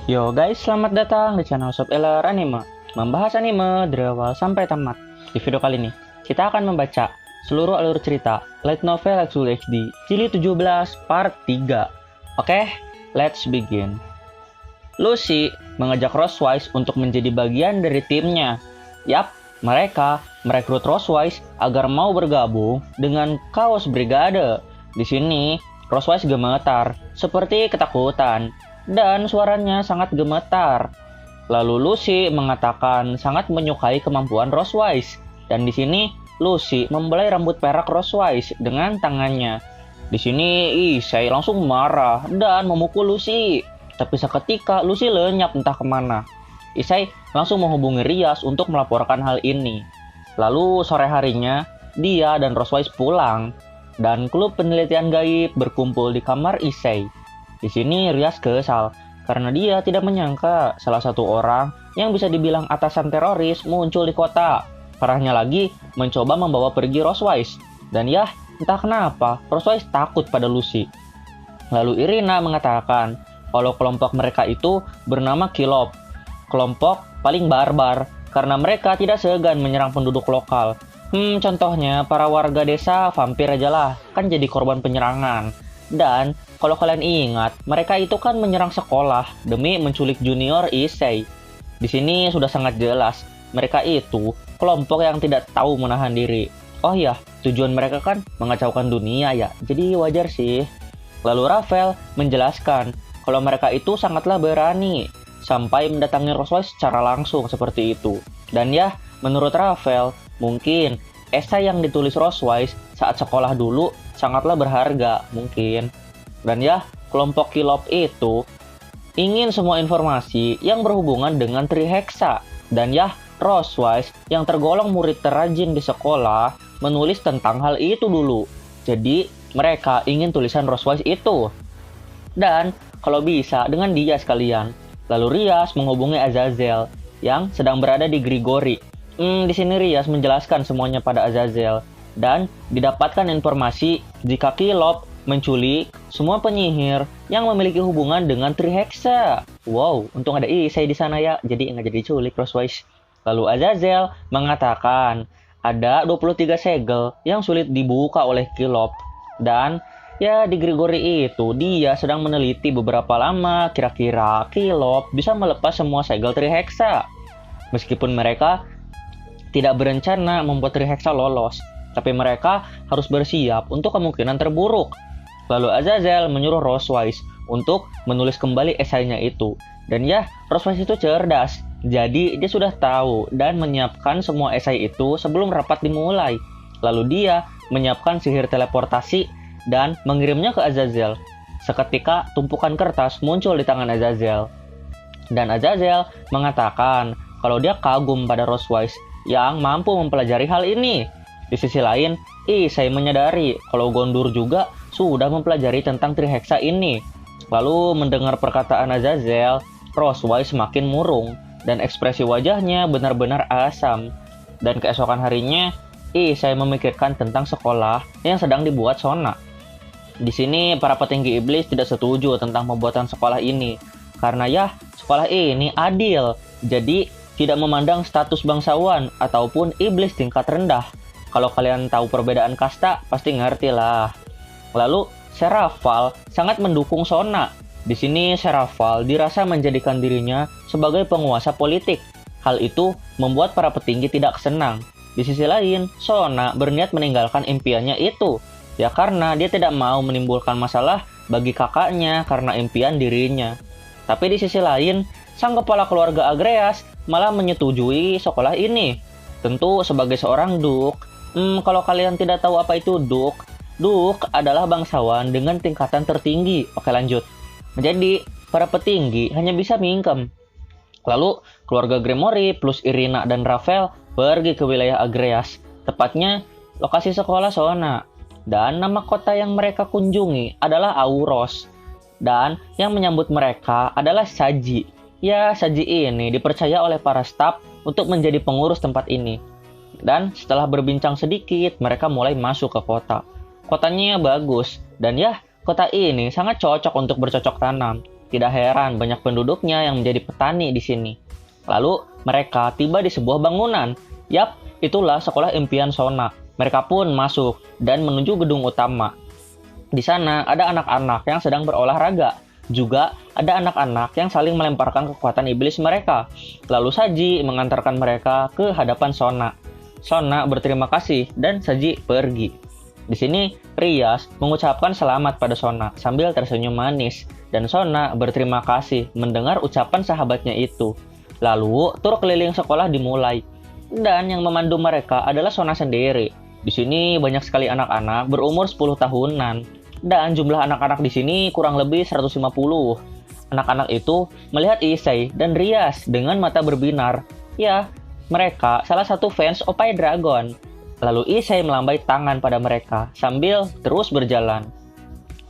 Yo guys, selamat datang di channel Sob LR Anime. Membahas anime dari awal sampai tamat. Di video kali ini, kita akan membaca seluruh alur cerita Light Novel Exul HD Jilid 17 Part 3. Oke, let's begin. Lucy mengajak Rosewise untuk menjadi bagian dari timnya. Yap, mereka merekrut Rosewise agar mau bergabung dengan Chaos Brigade. Di sini, Rosewise gemetar, seperti ketakutan, dan suaranya sangat gemetar. Lalu Lucy mengatakan sangat menyukai kemampuan Rosewise, dan di sini Lucy membelai rambut perak Rosewise dengan tangannya. Di sini Issei langsung marah dan memukul Lucy, tapi seketika Lucy lenyap entah kemana. Issei langsung menghubungi Rias untuk melaporkan hal ini. Lalu sore harinya, dia dan Rosewise pulang, dan klub penelitian gaib berkumpul di kamar Issei. Di sini Rias kesal karena dia tidak menyangka salah satu orang yang bisa dibilang atasan teroris muncul di kota. Parahnya lagi mencoba membawa pergi Rosewise. Dan ya, entah kenapa Rosewise takut pada Lucy. Lalu Irina mengatakan kalau kelompok mereka itu bernama Kilop, kelompok paling barbar karena mereka tidak segan menyerang penduduk lokal. Contohnya para warga desa vampir aja lah, kan jadi korban penyerangan. Dan kalau kalian ingat, mereka itu kan menyerang sekolah demi menculik junior Issei. Di sini sudah sangat jelas, mereka itu kelompok yang tidak tahu menahan diri. Oh ya, tujuan mereka kan mengacaukan dunia ya, jadi wajar sih. Lalu Rafael menjelaskan kalau mereka itu sangatlah berani, sampai mendatangi Rosewise secara langsung seperti itu. Dan ya, menurut Rafael, mungkin esai yang ditulis Rosewise saat sekolah dulu sangatlah berharga mungkin. Dan ya, kelompok Kilop itu ingin semua informasi yang berhubungan dengan Trihexa. Dan ya, Rosewise yang tergolong murid terrajin di sekolah menulis tentang hal itu dulu. Jadi, mereka ingin tulisan Rosewise itu. Dan kalau bisa dengan dia sekalian. Lalu Rias menghubungi Azazel yang sedang berada di Grigori. Di sini Rias menjelaskan semuanya pada Azazel dan didapatkan informasi jika Kilop menculik semua penyihir yang memiliki hubungan dengan Trihexa. Wow, untung ada Issei di sana ya, jadi nggak jadi culik Rosewise. Lalu Azazel mengatakan ada 23 segel yang sulit dibuka oleh Kilop. Dan ya di Grigori itu dia sedang meneliti beberapa lama kira-kira Kilop bisa melepas semua segel Trihexa. Meskipun mereka tidak berencana membuat Trihexa lolos, tapi mereka harus bersiap untuk kemungkinan terburuk. Lalu Azazel menyuruh Rosewise untuk menulis kembali esainya itu. Dan ya, Rosewise itu cerdas. Jadi dia sudah tahu dan menyiapkan semua esai itu sebelum rapat dimulai. Lalu dia menyiapkan sihir teleportasi dan mengirimnya ke Azazel. Seketika tumpukan kertas muncul di tangan Azazel. Dan Azazel mengatakan kalau dia kagum pada Rosewise yang mampu mempelajari hal ini. Di sisi lain, Issei menyadari kalau Gondur juga sudah mempelajari tentang Trihexa ini. Lalu mendengar perkataan Azazel, Rosewise semakin murung dan ekspresi wajahnya benar-benar asam. Dan keesokan harinya, Issei memikirkan tentang sekolah yang sedang dibuat Sona. Di sini para petinggi iblis tidak setuju tentang pembuatan sekolah ini karena ya, sekolah ini adil. Jadi tidak memandang status bangsawan ataupun iblis tingkat rendah. Kalau kalian tahu perbedaan kasta, pasti ngerti lah. Lalu, Serafal sangat mendukung Sona. Di sini Serafal dirasa menjadikan dirinya sebagai penguasa politik. Hal itu membuat para petinggi tidak senang. Di sisi lain, Sona berniat meninggalkan impiannya itu. Ya karena dia tidak mau menimbulkan masalah bagi kakaknya karena impian dirinya. Tapi di sisi lain, sang kepala keluarga Agreas malah menyetujui sekolah ini. Tentu sebagai seorang Duk. Kalau kalian tidak tahu apa itu Duk, Duk adalah bangsawan dengan tingkatan tertinggi. Oke lanjut. Jadi, para petinggi hanya bisa mingkem. Lalu, keluarga Gremory plus Irina dan Rafael pergi ke wilayah Agreas. Tepatnya, lokasi sekolah Sona. Dan nama kota yang mereka kunjungi adalah Auros. Dan yang menyambut mereka adalah Saji. Ya, Saji ini dipercaya oleh para staf untuk menjadi pengurus tempat ini. Dan setelah berbincang sedikit, mereka mulai masuk ke kota. Kotanya bagus, dan ya, kota ini sangat cocok untuk bercocok tanam. Tidak heran banyak penduduknya yang menjadi petani di sini. Lalu mereka tiba di sebuah bangunan. Yap, itulah sekolah impian Sona. Mereka pun masuk dan menuju gedung utama. Di sana ada anak-anak yang sedang berolahraga. Juga ada anak-anak yang saling melemparkan kekuatan iblis mereka. Lalu Saji mengantarkan mereka ke hadapan Sona. Sona berterima kasih dan Saji pergi. Di sini Rias mengucapkan selamat pada Sona sambil tersenyum manis. Dan Sona berterima kasih mendengar ucapan sahabatnya itu. Lalu tur keliling sekolah dimulai. Dan yang memandu mereka adalah Sona sendiri. Di sini banyak sekali anak-anak berumur 10 tahunan. Dan jumlah anak-anak di sini kurang lebih 150. Anak-anak itu melihat Issei dan Rias dengan mata berbinar. Ya, mereka salah satu fans Oppai Dragon. Lalu Issei melambai tangan pada mereka sambil terus berjalan.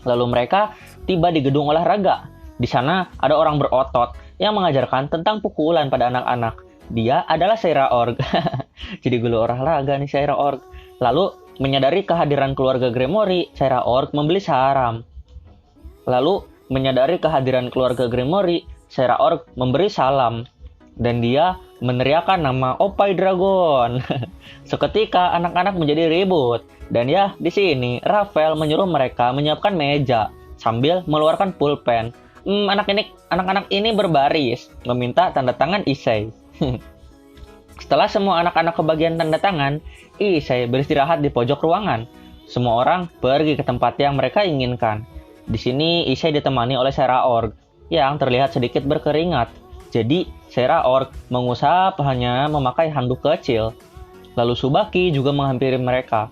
Lalu mereka tiba di gedung olahraga. Di sana ada orang berotot yang mengajarkan tentang pukulan pada anak-anak. Dia adalah Seira Org. Jadi guru olahraga nih Seira Org. Lalu menyadari kehadiran keluarga Gremory, Seira Org membeli saham. Lalu menyadari kehadiran keluarga Gremory, Seira Org memberi salam. Dan dia meneriakkan nama Oppai Dragon. Seketika anak-anak menjadi ribut. Dan ya, di sini Rafael menyuruh mereka menyiapkan meja sambil mengeluarkan pulpen. Anak-anak ini berbaris meminta tanda tangan Issei. Setelah semua anak-anak kebagian tanda tangan, Issei beristirahat di pojok ruangan. Semua orang pergi ke tempat yang mereka inginkan. Di sini Issei ditemani oleh Seira Org yang terlihat sedikit berkeringat. Jadi Seira Org mengusap hanya memakai handuk kecil. Lalu Tsubaki juga menghampiri mereka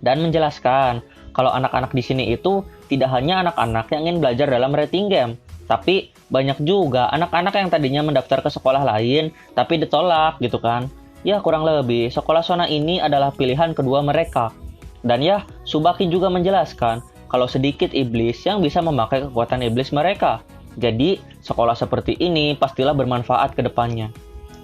dan menjelaskan kalau anak-anak di sini itu tidak hanya anak-anak yang ingin belajar dalam rating game, tapi banyak juga anak-anak yang tadinya mendaftar ke sekolah lain tapi ditolak gitu kan. Ya kurang lebih sekolah Sona ini adalah pilihan kedua mereka. Dan ya Tsubaki juga menjelaskan kalau sedikit iblis yang bisa memakai kekuatan iblis mereka. Jadi sekolah seperti ini pastilah bermanfaat ke depannya.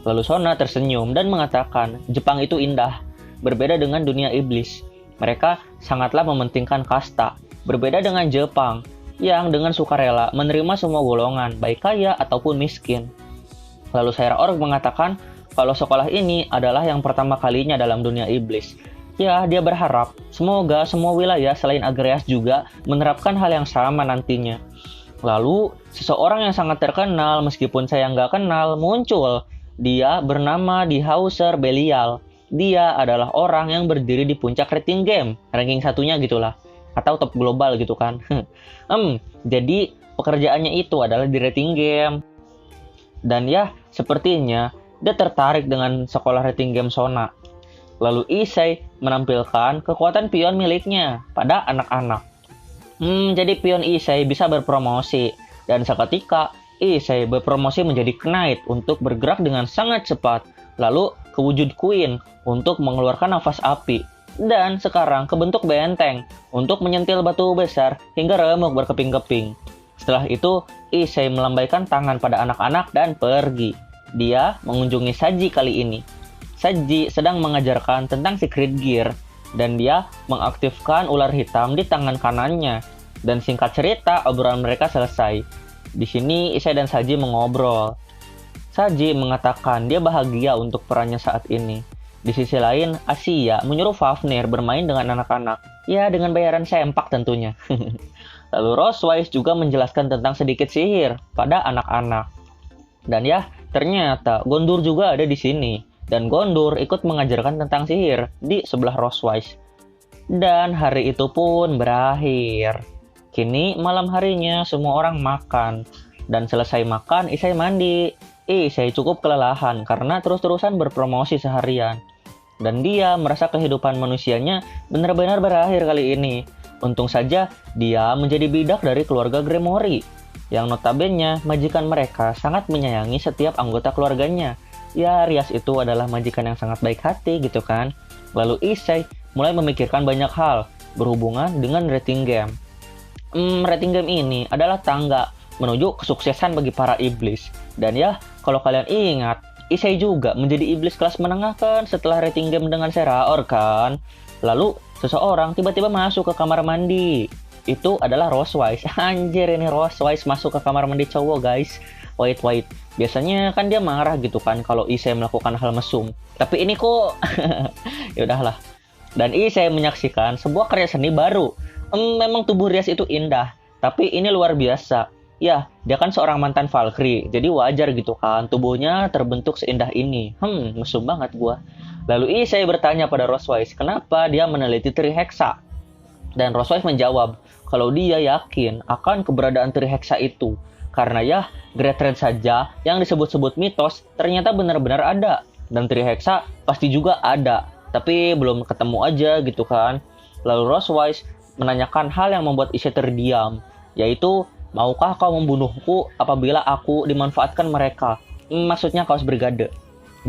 Lalu Sona tersenyum dan mengatakan Jepang itu indah, berbeda dengan dunia iblis. Mereka sangatlah mementingkan kasta, berbeda dengan Jepang yang dengan sukarela menerima semua golongan, baik kaya ataupun miskin. Lalu Seira Org mengatakan kalau sekolah ini adalah yang pertama kalinya dalam dunia iblis. Ya, dia berharap semoga semua wilayah selain Agreas juga menerapkan hal yang sama nantinya. Lalu, seseorang yang sangat terkenal meskipun saya nggak kenal muncul. Dia bernama Die Hauser Belial. Dia adalah orang yang berdiri di puncak rating game, ranking satunya gitulah. Atau top global gitu kan. Jadi pekerjaannya itu adalah di rating game. Dan ya, sepertinya dia tertarik dengan sekolah rating game Sona. Lalu Issei menampilkan kekuatan pion miliknya pada anak-anak. Jadi pion Issei bisa berpromosi. Dan seketika Issei berpromosi menjadi Knight untuk bergerak dengan sangat cepat. Lalu ke wujud Queen untuk mengeluarkan nafas api. Dan sekarang kebentuk benteng untuk menyentil batu besar hingga remuk berkeping-keping. Setelah itu Issei melambaikan tangan pada anak-anak dan pergi. Dia mengunjungi Saji kali ini. Saji sedang mengajarkan tentang Secret Gear dan dia mengaktifkan ular hitam di tangan kanannya. Dan singkat cerita, obrolan mereka selesai. Di sini Issei dan Saji mengobrol. Saji mengatakan dia bahagia untuk perannya saat ini. Di sisi lain, Asia menyuruh Fafnir bermain dengan anak-anak. Ya, dengan bayaran sempak tentunya. Lalu Rosewise juga menjelaskan tentang sedikit sihir pada anak-anak. Dan ya, ternyata Gondur juga ada di sini. Dan Gondur ikut mengajarkan tentang sihir di sebelah Rosewise. Dan hari itu pun berakhir. Kini malam harinya semua orang makan. Dan selesai makan, Issei mandi. Issei cukup kelelahan karena terus-terusan berpromosi seharian. Dan dia merasa kehidupan manusianya benar-benar berakhir kali ini. Untung saja dia menjadi bidak dari keluarga Gremory. Yang notabene majikan mereka sangat menyayangi setiap anggota keluarganya. Ya, Rias itu adalah majikan yang sangat baik hati gitu kan. Lalu Issei mulai memikirkan banyak hal berhubungan dengan rating game. Rating game ini adalah tangga menuju kesuksesan bagi para iblis. Dan ya, kalau kalian ingat, Issei juga menjadi iblis kelas menengah kan setelah rating game dengan Seira Org kan. Lalu seseorang tiba-tiba masuk ke kamar mandi. itu adalah Rosewise. Anjir, ini Rosewise masuk ke kamar mandi cowok guys. Wait. Biasanya kan dia marah gitu kan kalau Issei melakukan hal mesum. Tapi ini kok ya udahlah. Dan Issei menyaksikan sebuah karya seni baru. Memang tubuh Rias itu indah, tapi ini luar biasa. Ya, dia kan seorang mantan Valkyrie, jadi wajar gitu kan tubuhnya terbentuk seindah ini. Mesum banget gua. Lalu Issei bertanya pada Rosewise, kenapa dia meneliti Triheksa? Dan Rosewise menjawab, kalau dia yakin akan keberadaan Triheksa itu. Karena ya, Great Red saja yang disebut-sebut mitos ternyata benar-benar ada. Dan Triheksa pasti juga ada, tapi belum ketemu aja gitu kan. Lalu Rosewise menanyakan hal yang membuat Issei terdiam, yaitu, maukah kau membunuhku apabila aku dimanfaatkan mereka? Maksudnya Kaos Brigade.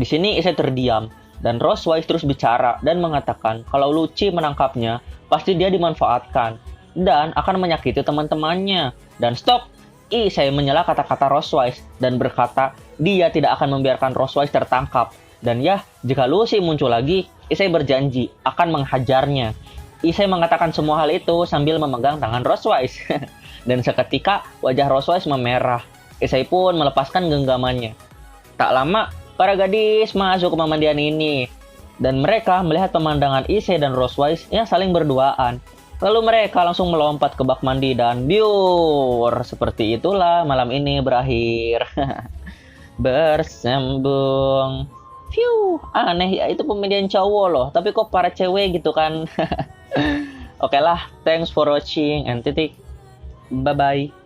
Di sini Issei terdiam, dan Rosewise terus bicara dan mengatakan kalau Lucci menangkapnya, pasti dia dimanfaatkan dan akan menyakiti teman-temannya. Dan stop! Issei menyela kata-kata Rosewise dan berkata dia tidak akan membiarkan Rosewise tertangkap. Dan ya, jika Lucci muncul lagi, Issei berjanji akan menghajarnya. Issei mengatakan semua hal itu sambil memegang tangan Rosewise. Dan seketika wajah Rosewise memerah. Issei pun melepaskan genggamannya. Tak lama, para gadis masuk ke pemandian ini. Dan mereka melihat pemandangan Issei dan Rosewise yang saling berduaan. Lalu mereka langsung melompat ke bak mandi dan biur. Seperti itulah malam ini berakhir. Bersambung. Phew, aneh ya, itu pemandian cowok loh. Tapi kok para cewek gitu kan. Oke lah, thanks for watching and titik. Bye-bye.